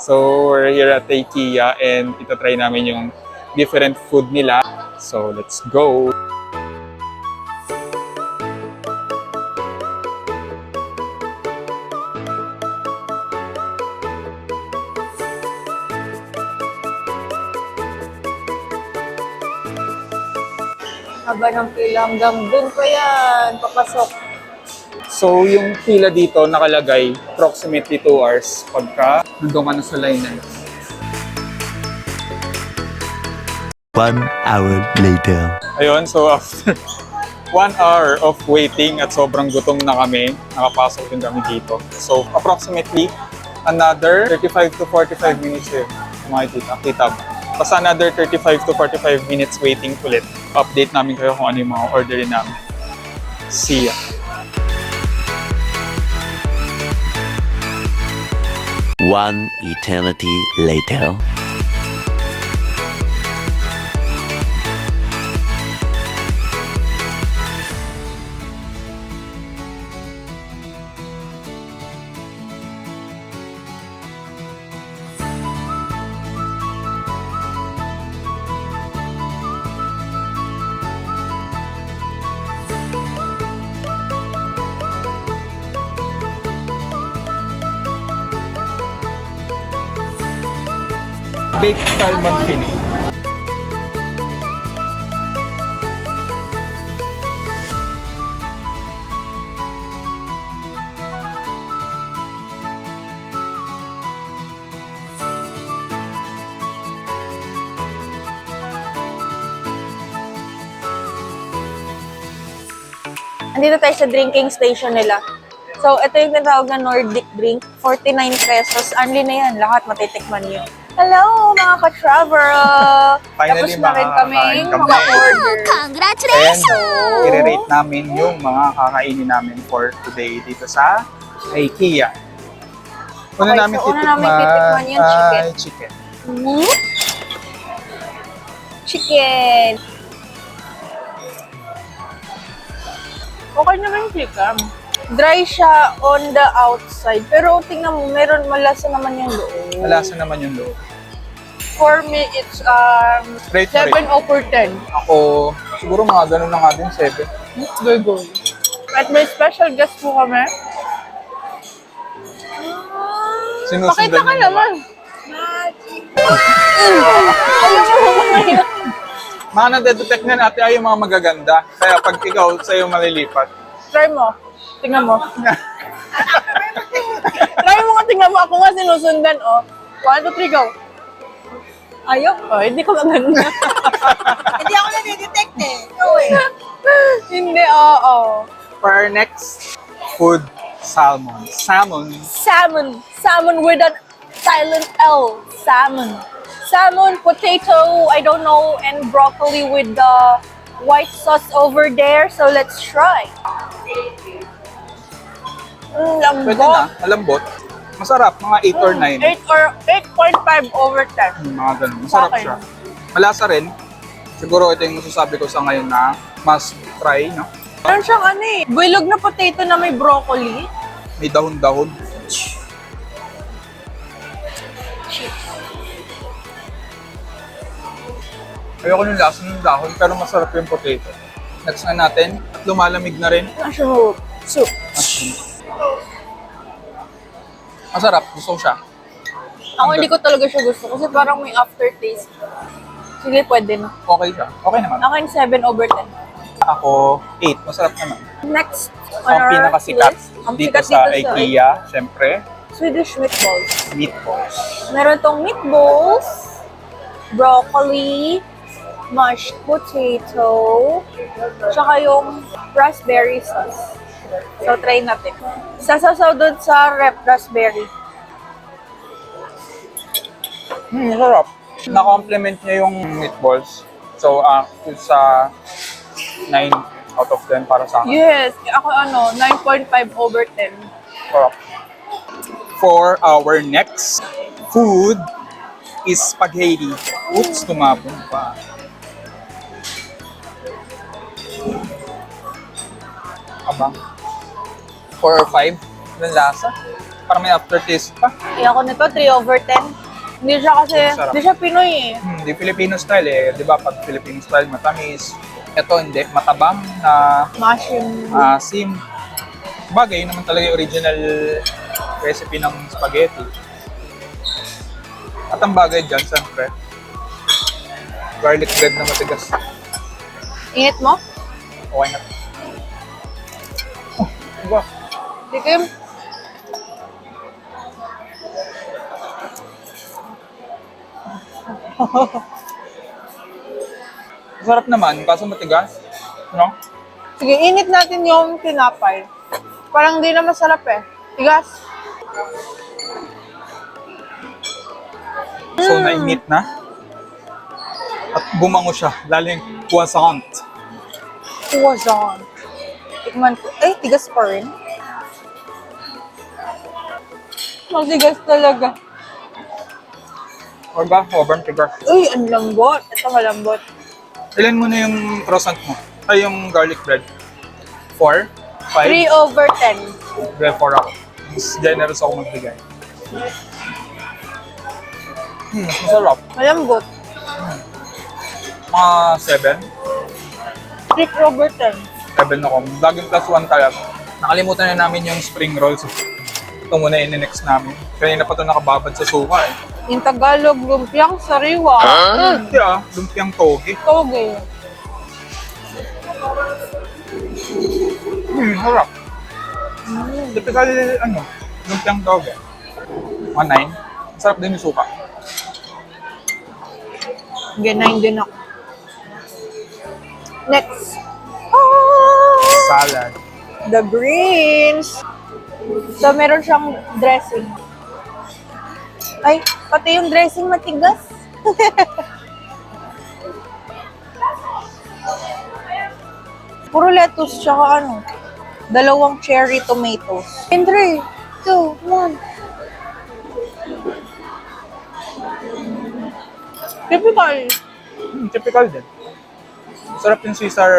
So, we're here at IKEA and itatry namin yung different food nila. So, let's go! Haba ng pila hanggang dun pa yan, papasok. So, yung pila dito nakalagay approximately 2 hours pagka nandun ka na sa line na yun. 1 hour later. Ayun, so after 1 hour of waiting at sobrang gutom na kami, nakapasok din kami dito. So, approximately another 35 to 45 minutes yun. Kita ba? Basta another 35 to 45 minutes waiting ulit. Update namin kayo kung ano yung mga orderin namin. See ya! One eternity later. Baked salmon fillet. Andito tayo sa drinking station nila. So, ito yung tinatawag na Nordic drink. 49 pesos. Only na yan. Lahat matitikman yun. Hello, mga ka-TravEarle! Finally, tapos na rin kaming mga order. Congratulations! And i-rate namin yung mga kakainin namin for today dito sa IKEA. Una namin titikman yung chicken. Chicken. Chicken! Okay naman yung chicken. Dry siya on the outside. Pero tingnan mo, meron malasa naman yung loob. Malasa naman yung loob. For me, it's 7 over 10. Ako, siguro mga ganun na nga din, 7. Very good. At may special guest po kami. Sinusundan Pakita ka niyo naman. Mga nadedetect na natin ay yung mga magaganda. Kaya pag ikaw, sa'yo malilipat. Try mo. Tingnan mo. Try mo nga, tingnan mo. Ako nga sinusundan, oh. 1, 2, 3, go. Ayok. Oh, hindi ko maganda. Hindi ako na-detect eh. No way. Hindi, oo. For our next food, salmon. Salmon. Salmon. Salmon with a silent L. Salmon. Salmon, potato, I don't know, and broccoli with the white sauce over there. So let's try. Lambot. Pwede na, malambot. Masarap, mga 8 or 9. 8 or 8.5 over 10. Mga ganun. Masarap Okay. siya. Malasa rin. Siguro ito yung masasabi ko sa ngayon na must try, no? Meron siyang ano eh, bilog na potato na may broccoli. May dahon-dahon. Ayoko yung lasa ng dahon, pero masarap yung potato. Next na natin, at lumalamig na rin. Mushroom soup. Masarap, gusto ko siya. Ako hindi ko talaga siya gusto kasi parang may aftertaste. Sige, pwede na. Okay siya. Okay naman. Akin 7 over 10. Ako, 8. Masarap naman. Next on Ang our pinakasikat list, ang dito sikat sa IKEA, syempre, Swedish meatballs. meatballs. Meron tong meatballs, broccoli, mashed potato, tsaka yung raspberry sauce. So, try natin. Sasasaw doon sa raspberry. Masarap. Na-compliment niya yung meatballs. So, sa 9 out of 10 para sa akin. Yes, ako 9.5 over 10. Sarap. For our next food is spaghetti. Oops, tumapon pa. Abang. 4 or 5. Anong lasa? Para may aftertaste pa. Ayoko nito, 3/10. Hindi siya kasi, Sarap. hindi siya Pinoy eh. Hindi Filipino style eh. Di ba pag Filipino style matamis. Ito hindi, matabang na Mushroom. asim. Bagay, yun naman talaga yung original recipe ng spaghetti. At ang bagay dyan, siyempre, garlic bread na matigas. Init mo? Okay na. Oh, diba? Tikim. Sarap naman, kaso matigas. No? Sige, init natin yung tinapay. Parang di na masarap eh. Tigas. So, nainit na. At bumango siya, lalo yung croissant. Croissant. Tikman ko. Eh, tigas pa rin. Matigas talaga. Or ba? Sobrang tigas. Uy, ang lambot. Ito malambot. Ilan mo na yung croissant mo? Ay, yung garlic bread? 4? 5? 3/10. Well, 4 ako. Mas generous ako magbigay. Masarap. Malambot. Mga 7? 6/10. 7 ako. Laging +1 talaga. Nakalimutan na namin yung spring rolls. Ito muna yung next namin. Kanina pa ito nakababad sa suka eh. Yung Tagalog, lumpiang sariwa. Hindi lumpiang toge. Toge. Harap. Typical, lumpiang toge. 1.9. Sarap din yung suka. G9 din ako. Next. Salad. The greens. So, meron siyang dressing. Ay, pati yung dressing matigas. Puro lettuce, tsaka dalawang cherry tomatoes. In 3, 2, 1. Typical. Typical din. Sarap yung Caesar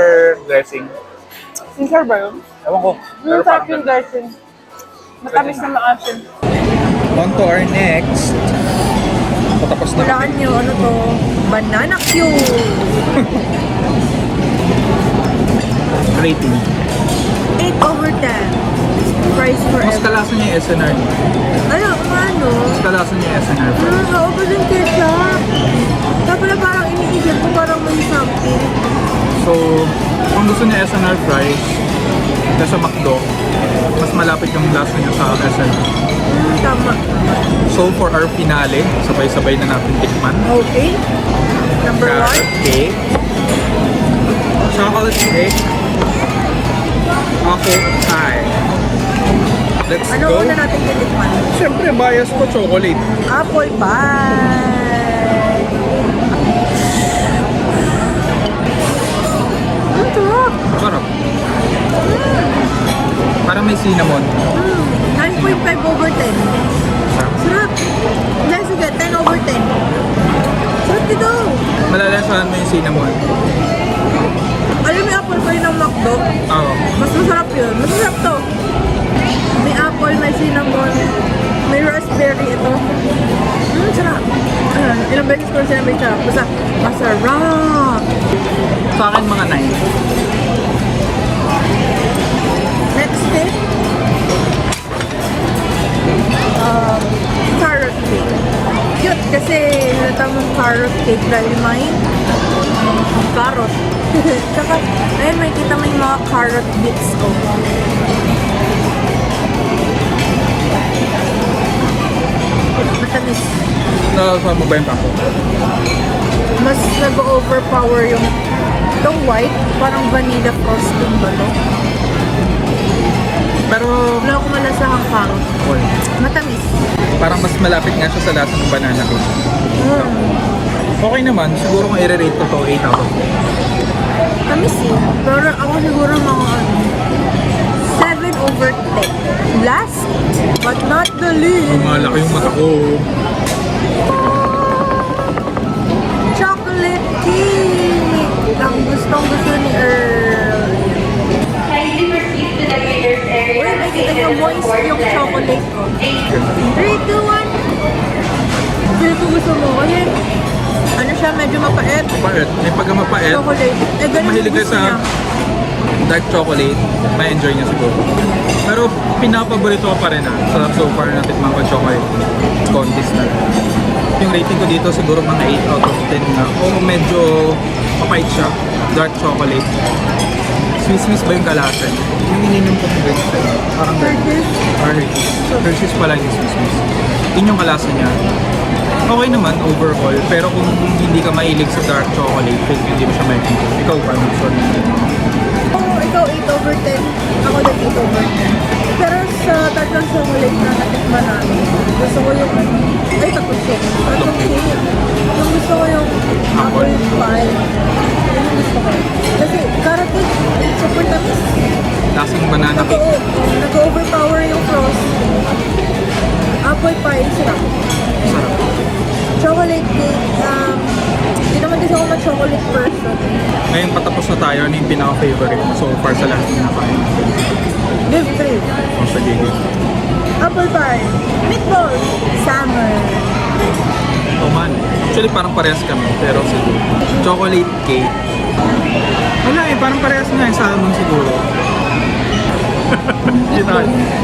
dressing. Sincere ba yun? Ewan ko. Pero Sarap parang yung dressing. Matamis na maasim. on to our next. Patapos na. Walaan nyo, ano to? Banana Q! Rating. 8/10. Price Mas forever. kalasa niya yung SNR. Ano, ano? Mas kalasa niya yung SNR. Oo ba yung ketchup? Tapos na parang iniisip ko parang may something. So, kung gusto niya SNR fries, sa McDo, mas malapit yung lasa niya sa SNR. Tama. So, for our finale, sabay-sabay na natin tikman. Okay. Number 1. Carrot cake. Chocolate cake. Apple pie. Let's Ano go. una natin titikman? Siyempre, bias ko chocolate. Apple pie. Ang sarap. Sarap. Parang may cinnamon. 9.5/10. Sarap. Dahil sige, 10/10. Sarap dito. Malalasahan mo yung cinnamon. Alam mo yung apple pie ng McDo? Oo. Mas masarap yun. Masarap to. May apple, may cinnamon, may raspberry ito. Sarap. Ilang beses ko na sinabi sarap. Basta masarap. Sa akin, mga 9. Next tip. Carrot cake. Cute kasi halata mong carrot cake dahil may carrot. Tsaka, ayun, may kita may mga carrot bits ko. Matamis. Nakasama mo ba yung taco? Mas nag-overpower yung itong white. Parang vanilla frosting ba to? Pero, Wala akong malasahang carrot. Matamis. parang mas malapit nga siya sa lasa ng banana cake. Okay naman, siguro kung i-rate ko to 8 out of 10. Tamis eh. Pero ako siguro mga 7/10. Last but not the least. Malaki yung mata ko. Chocolate cake! Ang gustong-gusto ni Earl. Kindly proceed to the reader's area. Uy, nakikita niyo moist yung chocolate ko. yung gusto mo. Kasi, ano siya, medyo mapait. Mapait. May pagkamapait. Chocolate. Eh, ganun Mahilig yung kayo gusto sa niya. dark chocolate, may enjoy niya siguro. Pero pinapaborito ko pa rin so far natikman ko chocolate contest na. Yung rating ko dito siguro mga 8 out of 10 na. O medyo mapait siya, dark chocolate. Swiss ba yung kalasan? Yung ininom ko ng drinks parang Hershey's. Hershey's pala yung Swiss. Yun yung kalasa niya. Okay naman overall, pero kung hindi ka mahilig sa dark chocolate, hindi mo siya maintindihan. Ikaw pa, sorry. Oh, ikaw 8 over 10. Ako din 8 over 10. Pero sa tatlong chocolate na natikman namin, gusto ko yung ay, tatlong cake. Tatlong cake. Yung gusto ko yung apple pie. Yun yung gusto ko. Kasi carrot cake, super tamis. Lasing banana cake. Nag-overpower yung frosting. Apple pie, sarap. Sarap. Chocolate cake, hindi naman kasi ako na-chocolate person. Ngayon patapos na tayo, ano yung pinaka-favorite mo so far sa lahat na nakain? Give 3. O sa gigit? Apple pie. Meatball. Summer. Oh man. Actually parang parehas kami, pero siguro. Chocolate cake. Wala parang parehas nga yung salmon siguro.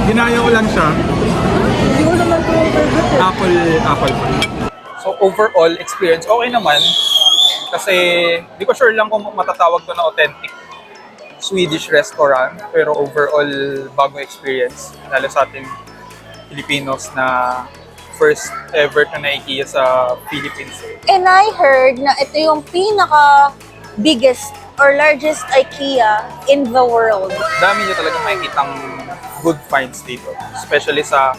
Ginaya ko lang siya. Hindi ko naman ito favorite. Apple pie. So overall experience, okay naman. Kasi di ko sure lang kung matatawag to na authentic Swedish restaurant. Pero overall, bagong experience. Lalo sa ating Filipinos na first ever ka na IKEA sa Philippines. And I heard na ito yung pinaka-biggest or largest IKEA in the world. Dami niyo talaga makikitang good finds dito. Especially sa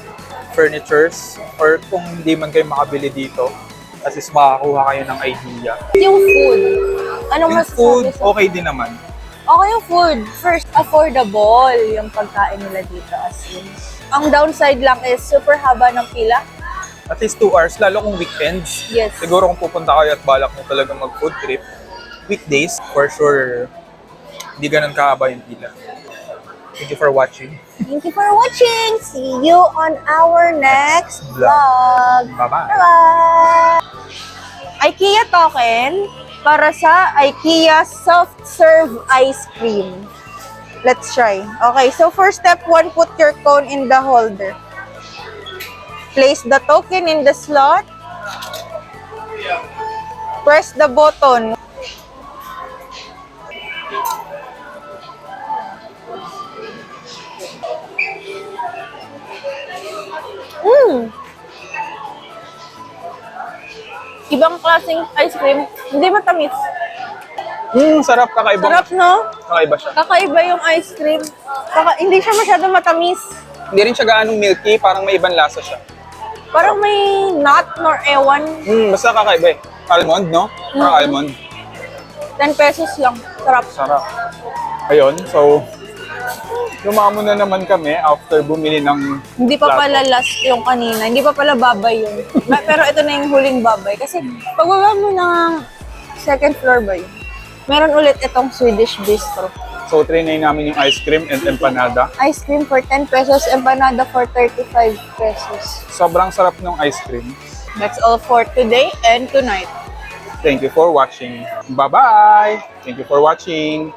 furnitures or kung hindi man kayo makabili dito, at least makakuha kayo ng idea. Yung food. Anong Yung masasabi food, sa okay din naman. Okay yung food. First, affordable yung pagkain nila dito as in. Ang downside lang is super haba ng pila. At least 2 hours, lalo kung weekends. Yes. Siguro kung pupunta kayo at balak mo talaga mag-food trip, weekdays, for sure, hindi ganun kahaba yung pila. Thank you for watching. Thank you for watching. See you on our next vlog. Bye-bye. Bye-bye! IKEA token para sa IKEA soft-serve ice cream. Let's try. Okay, so for step 1, put your cone in the holder. Place the token in the slot. Press the button. Ibang klaseng ice cream. Hindi matamis. Sarap, kakaiba. Sarap, no? Kakaiba siya. Kakaiba yung ice cream. Hindi siya masyadong matamis. Hindi rin siya gaanong milky, parang may ibang lasa siya. Parang may nut nor ewan. Basta kakaiba eh. Almond, no? Parang almond. 10 pesos lang. Sarap. Sarap. Ayun, so lumamon na naman kami after bumili ng Hindi pa plato. pala last yung kanina. Hindi pa pala babay yun. Pero ito na yung huling babay. Kasi pagbaba mo ng second floor ba yun? Meron ulit itong Swedish bistro. So, trinay namin yung ice cream and empanada. Ice cream for 10 pesos, empanada for 35 pesos. Sobrang sarap ng ice cream. That's all for today and tonight. Thank you for watching. Bye-bye! Thank you for watching.